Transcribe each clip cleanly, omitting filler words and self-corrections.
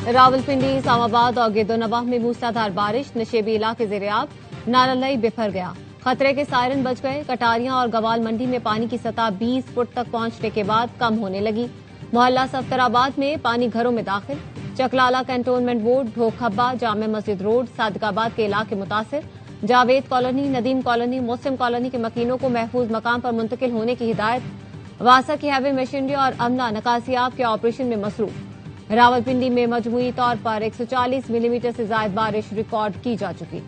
रावलपिंडी, इस्लामाबाद और गिरदोनवाह में मूसलाधार बारिश, नशेबी इलाके ज़ेर-ए-आब, नारलई बिफर गया। खतरे के सायरन बज गए। कटारियां और गवाल मंडी में पानी की सतह 20 फुट तक पहुंचने के बाद कम होने लगी। मोहल्ला सफ्तराबाद में पानी घरों में दाखिल। चकलाला कैंटोनमेंट बोर्ड, ढोखब्बा, जामे मस्जिद रोड, सादिकाबाद के इलाके मुतासिर। जावेद कॉलोनी, नदीम कॉलोनी, मुस्लिम कॉलोनी के मकीनों को महफूज मकाम पर मुंतकिल होने की हिदायत। वासा की हैवी मशीनरी और अमला नकासियाब के ऑपरेशन में मसरूफ। रावलपिंडी में मजमूई तौर पर 140 मिलीमीटर से ज्यादा बारिश रिकॉर्ड की जा चुकी।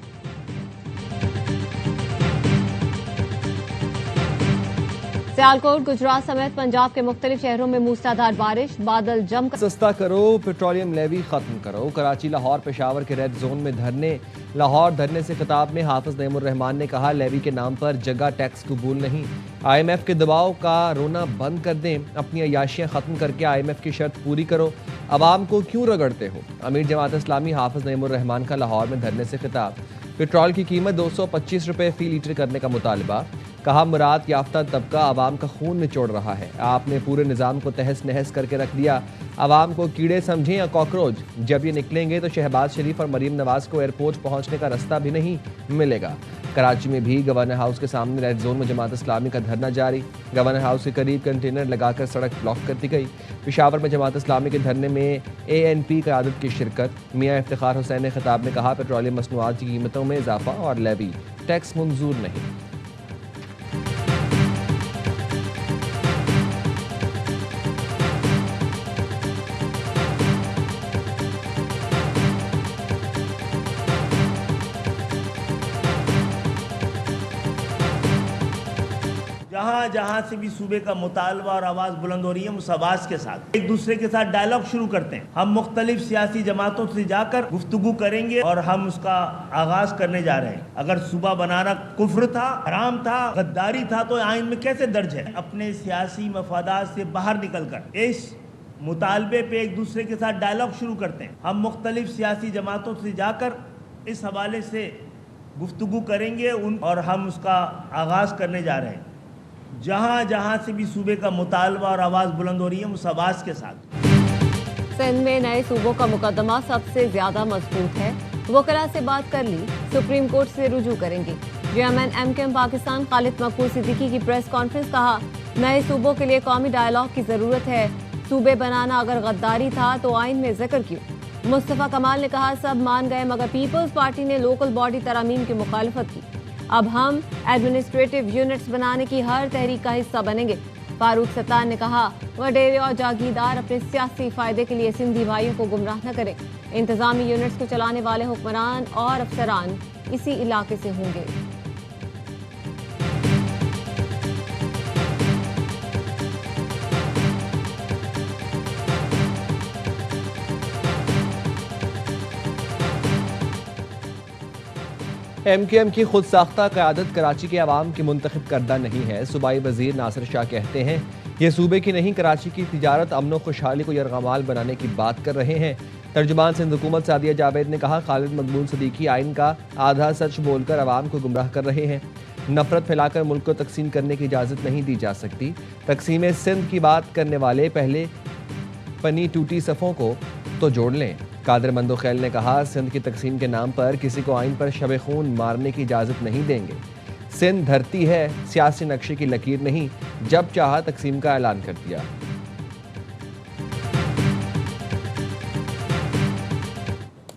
सियालकोट, गुजरात समेत पंजाब के मुख्तलिफ शहरों में मूसलाधार बारिश, बादल जमकर। सस्ता करो, पेट्रोलियम लेवी खत्म करो। कराची, लाहौर, पेशावर के रेड जोन में धरने। लाहौर धरने से खिताब में हाफिज नईमुर रहमान ने कहा, लेवी के नाम पर जगह टैक्स कबूल नहीं। IMF के दबाव का रोना बंद कर दें। अपनी अयाशियां खत्म करके IMF की शर्त पूरी करो। अवाम को क्यों रगड़ते हो? अमीर जमात इस्लामी हाफिज नईमुर रहमान का लाहौर में धरने से खिताब। पेट्रोल की कीमत 225 रुपये फी लीटर करने का मुतालबा। कहा, मुराद याफ्ता तबका आवाम का खून निचोड़ रहा है। आपने पूरे निज़ाम को तहस नहस करके रख दिया। आवाम को कीड़े समझें या कॉकरोच। जब ये निकलेंगे तो शहबाज शरीफ और मरीम नवाज को एयरपोर्ट पहुंचने का रास्ता भी नहीं मिलेगा। कराची में भी गवर्नर हाउस के सामने रेड जोन में जमात इस्लामी का धरना जारी। गवर्नर हाउस के करीब कंटेनर लगाकर सड़क ब्लॉक कर दी गई। पेशावर में जमात इस्लामी के धरने में ANP क़यादत की शिरकत। मियाँ इफ्तिखार हुसैन ने खिताब में कहा, पेट्रोलियम मसनूआत की कीमतों में इजाफा और लेवी टैक्स मंजूर नहीं। जहाँ जहाँ से भी सूबे का मुतालबा और आवाज़ बुलंद हो रही है, उस आवाज़ के साथ एक दूसरे के साथ डायलॉग शुरू करते हैं। हम मुख्तलिफ सियासी जमातों से जाकर गुफ्तगू करेंगे और हम उसका आगाज़ करने जा रहे हैं। अगर सूबा बनाना कुफ्र था, हराम था, गद्दारी था, तो आइन में कैसे दर्ज है? अपने सियासी मफादात से बाहर निकल कर इस मुतालबे पे एक दूसरे के साथ डायलॉग शुरू करते हैं। हम मुख्तलिफ सियासी जमातों से जाकर इस हवाले से गुफ्तगू करेंगे और हम उसका आगाज़ करने जा रहे हैं। जहाँ जहाँ से भी सूबे का मुतालबा और आवाज़ बुलंद हो रही है, उस आवाज़ के साथ। सिंध में नए सूबों का मुकदमा सबसे ज्यादा मजबूत है। वकला से बात कर ली, सुप्रीम कोर्ट से रुजू करेंगे। चेयरमैन MKM पाकिस्तान खालिद मकबूल सिद्दीकी की प्रेस कॉन्फ्रेंस। कहा, नए सूबों के लिए कौमी डायलॉग की जरूरत है। सूबे बनाना अगर गद्दारी था तो आइन में जिक्र क्यों? मुस्तफा कमाल ने कहा, सब मान गए मगर पीपल्स पार्टी ने लोकल बॉडी तरामीम की मुखालफत की। अब हम एडमिनिस्ट्रेटिव यूनिट्स बनाने की हर तहरीक का हिस्सा बनेंगे। फारूक सत्तार ने कहा, वडेरे और जागीरदार अपने सियासी फायदे के लिए सिंधी भाइयों को गुमराह न करें। इंतजामी यूनिट्स को चलाने वाले हुक्मरान और अफसरान इसी इलाके से होंगे। MKM की खुद साख्ता क़यादत कराची के अवाम की मुंतखब करदा नहीं है। सूबाई वजीर नासिर शाह कहते हैं, ये सूबे की नहीं कराची की तिजारत अमन खुशहाली को यरगमाल बनाने की बात कर रहे हैं। तर्जुमान सिंध हुकूमत सादिया जावेद ने कहा, खालिद मकबूल सिद्दीकी आइन का आधा सच बोलकर अवाम को गुमराह कर रहे हैं। नफरत फैलाकर मुल्क को तकसीम करने की इजाज़त नहीं दी जा सकती। तकसीम सिंध की बात करने वाले पहले पनी टूटी सफ़ों को तो जोड़ लें। कादिर मंदोखैल ने कहा, सिंध की तकसीम के नाम पर किसी को आइन पर शब खून मारने की इजाज़त नहीं देंगे। सिंध धरती है, सियासी नक्शे की लकीर नहीं। जब चाहा तकसीम का ऐलान कर दिया।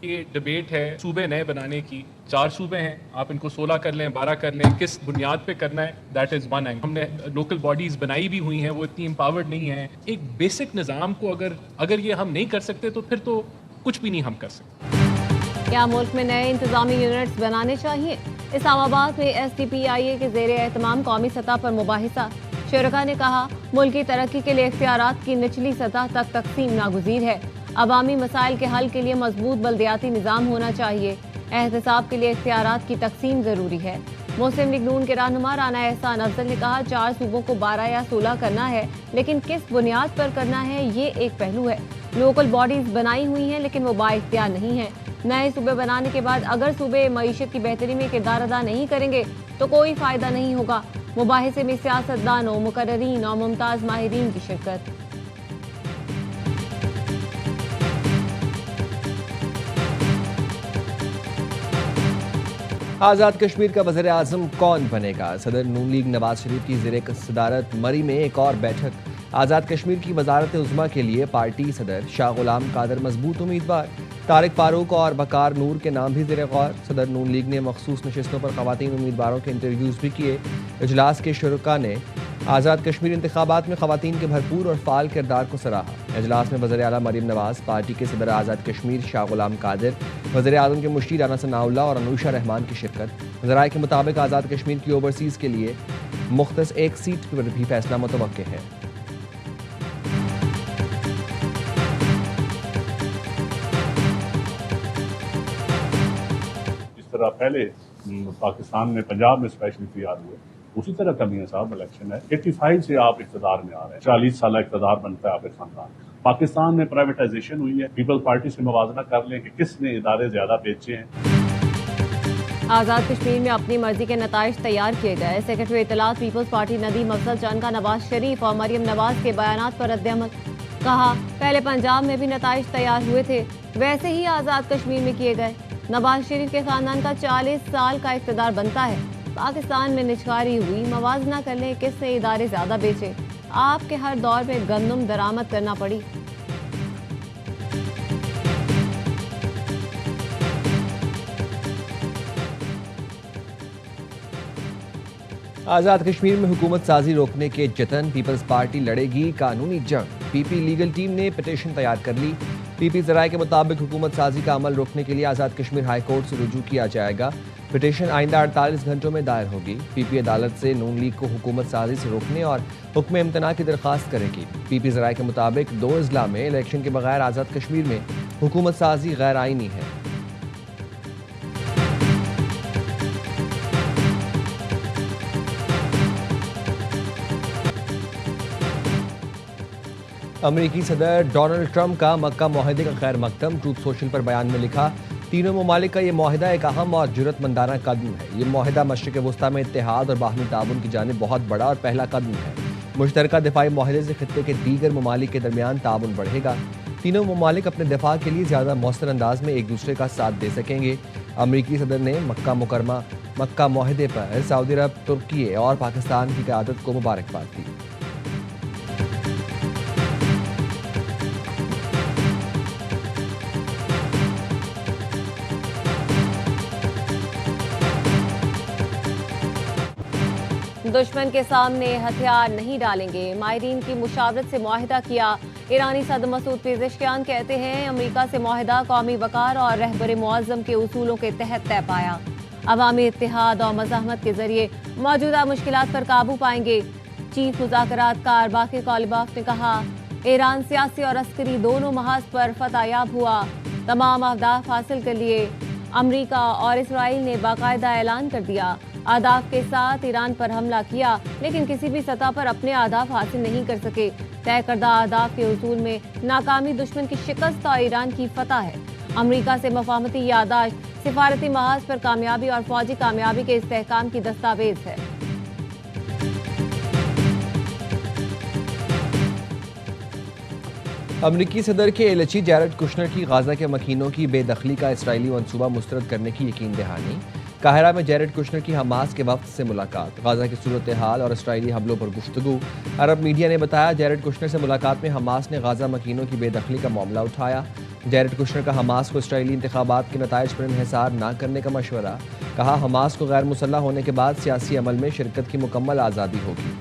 ये डिबेट है सूबे नए बनाने की। 4 सूबे हैं, आप इनको 16 कर लें, 12 कर लें, किस बुनियाद पे करना है, दैट इज़ वन एंगल। हमने लोकल बॉडीज़ बनाई भी हुई हैं, वो इतनी एम्पावर्ड नहीं हैं। एक बेसिक निज़ाम को अगर ये हम नहीं कर सकते तो फिर तो कुछ भी नहीं हम कर सकते। क्या मुल्क में नए इंतजामी यूनिट्स बनाने चाहिए? इस्लामाबाद में SDPIA के ज़ेरे एहतमाम कौमी सतह पर मुबाहिसा। शुरका ने कहा, मुल्क की तरक्की के लिए इख्तियारात की निचली सतह तक तकसीम नागुज़ीर है। अवामी मसाइल के हल के लिए मजबूत बल्दियाती निज़ाम होना चाहिए। एहतसाब के लिए इख्तियारात की तकसीम ज़रूरी है। मुस्लिम लीग नून के रहनुमा राना एहसान अफजल ने कहा, 4 सूबों को 12 या 16 करना है, लेकिन किस बुनियाद पर करना है ये एक पहलू है। लोकल बॉडीज बनाई हुई हैं लेकिन वो बाइख्तियार नहीं है। नए सूबे बनाने के बाद अगर सूबे मईशत की बेहतरी में किरदार अदा नहीं करेंगे तो कोई फ़ायदा नहीं होगा। मुबाहिसे में सियासतदानों, मुकर्ररीन और मुमताज़ माहिरीन की शिरकत। آزاد کشمیر کا وزیر اعظم کون بنے گا؟ صدر نون لیگ نواز شریف کی زیر صدارت مری میں ایک اور بیٹھک۔ آزاد کشمیر کی وزارت عظمیٰ کے لیے پارٹی صدر شاہ غلام قادر مضبوط امیدوار۔ طارق فاروق اور بکار نور کے نام بھی زیر غور۔ صدر نون لیگ نے مخصوص نشستوں پر خواتین امیدواروں کے انٹرویوز بھی کیے۔ اجلاس کے شرکاء نے آزاد کشمیر انتخابات میں خواتین کے بھرپور اور فعال کردار کو سراہا۔ اجلاس میں وزیر اعلیٰ مریم نواز، پارٹی کے صدر آزاد کشمیر شاہ غلام قادر، وزیر اعظم کے مشیر رانا ثناء اللہ اور انوشا رحمان کی شرکت۔ ذرائع کے مطابق آزاد کشمیر کی اوورسیز کے لیے مختص ایک سیٹ پر بھی فیصلہ متوقع ہے۔ جس طرح پہلے پاکستان میں پنجاب میں اسپیشلی تیار ہوئے، اسی طرح کا میاں صاحب الیکشن ہے۔ 85 سے آپ اقتدار میں آ رہے ہیں، 40 سالہ اقتدار بنتا ہے آپ کے خاندان۔ پاکستان میں پرائیویٹائزیشن ہوئی ہے، پیپل پارٹی سے موازنہ کر لیں کہ کس نے ادارے زیادہ بیچے ہیں۔ آزاد کشمیر میں اپنی مرضی کے نتائج تیار کیے گئے۔ سیکرٹری اطلاعات پیپلز پارٹی ندیم افضل جان کا نواز شریف اور مریم نواز کے بیانات پر رد عمل۔ کہا، پہلے پنجاب میں بھی نتائج تیار ہوئے تھے، ویسے ہی آزاد کشمیر میں کیے گئے۔ نواز شریف کے خاندان کا 40 سال کا اقتدار بنتا ہے، پاکستان میں نچکاری ہوئی، موازنہ کر لیں کس نے ادارے زیادہ بیچے۔ آپ کے ہر دور میں گندم درآمد کرنا پڑی۔ آزاد کشمیر میں حکومت سازی روکنے کے جتن، پیپلز پارٹی لڑے گی قانونی جنگ۔ پی پی لیگل ٹیم نے پٹیشن تیار کر لی۔ پی پی ذرائع کے مطابق حکومت سازی کا عمل روکنے کے لیے آزاد کشمیر ہائی کورٹ سے رجوع کیا جائے گا۔ پٹیشن آئندہ 48 گھنٹوں میں دائر ہوگی۔ پی پی عدالت سے نون لیگ کو حکومت سازی سے روکنے اور حکم امتناع کی درخواست کرے گی۔ پی پی ذرائع کے مطابق 2 اضلاع میں الیکشن کے بغیر آزاد کشمیر میں حکومت سازی غیر آئینی ہے۔ امریکی صدر ڈونلڈ ٹرمپ کا مکہ معاہدے کا خیر مقدم۔ ٹروتھ سوشل پر بیان میں لکھا، تینوں ممالک کا یہ معاہدہ ایک اہم اور جرأت مندانہ قدم ہے۔ یہ معاہدہ مشرق وسطیٰ میں اتحاد اور باہمی تعاون کی جانب بہت بڑا اور پہلا قدم ہے۔ مشترکہ دفاعی معاہدے سے خطے کے دیگر ممالک کے درمیان تعاون بڑھے گا۔ تینوں ممالک اپنے دفاع کے لیے زیادہ مؤثر انداز میں ایک دوسرے کا ساتھ دے سکیں گے۔ امریکی صدر نے مکہ معاہدے پر سعودی عرب، ترکی اور پاکستان کی قیادت کو مبارکباد دی۔ دشمن کے سامنے ہتھیار نہیں ڈالیں گے، ماہرین کی مشاورت سے معاہدہ کیا۔ ایرانی صدر مسعود پزشکیان کہتے ہیں، امریکہ سے معاہدہ قومی وقار اور رہبر معظم کے اصولوں کے تحت طے پایا۔ عوامی اتحاد اور مزاحمت کے ذریعے موجودہ مشکلات پر قابو پائیں گے۔ چیف مذاکرات کار باقر کالیباف نے کہا، ایران سیاسی اور عسکری دونوں محاذ پر فتح یاب ہوا۔ تمام اہداف حاصل کر لیے۔ امریکہ اور اسرائیل نے باقاعدہ اعلان کر دیا، اہداف کے ساتھ ایران پر حملہ کیا، لیکن کسی بھی سطح پر اپنے اہداف حاصل نہیں کر سکے۔ طے کردہ اہداف کے حصول میں ناکامی دشمن کی شکست اور ایران کی فتح ہے۔ امریکہ سے مفاہمتی یادداشت سفارتی محاذ پر کامیابی اور فوجی کامیابی کے استحکام کی دستاویز ہے۔ امریکی صدر کے ایلچی جیرڈ کشنر کی غزہ کے مکینوں کی بے دخلی کا اسرائیلی منصوبہ مسترد کرنے کی یقین دہانی۔ قاہرہ میں جیرڈ کشنر کی حماس کے وفد سے ملاقات، غزہ کی صورتحال اور اسرائیلی حملوں پر گفتگو۔ عرب میڈیا نے بتایا، جیرڈ کشنر سے ملاقات میں حماس نے غزہ مکینوں کی بے دخلی کا معاملہ اٹھایا۔ جیرڈ کشنر کا حماس کو اسرائیلی انتخابات کے نتائج پر انحصار نہ کرنے کا مشورہ۔ کہا، حماس کو غیر مسلح ہونے کے بعد سیاسی عمل میں شرکت کی مکمل آزادی ہوگی۔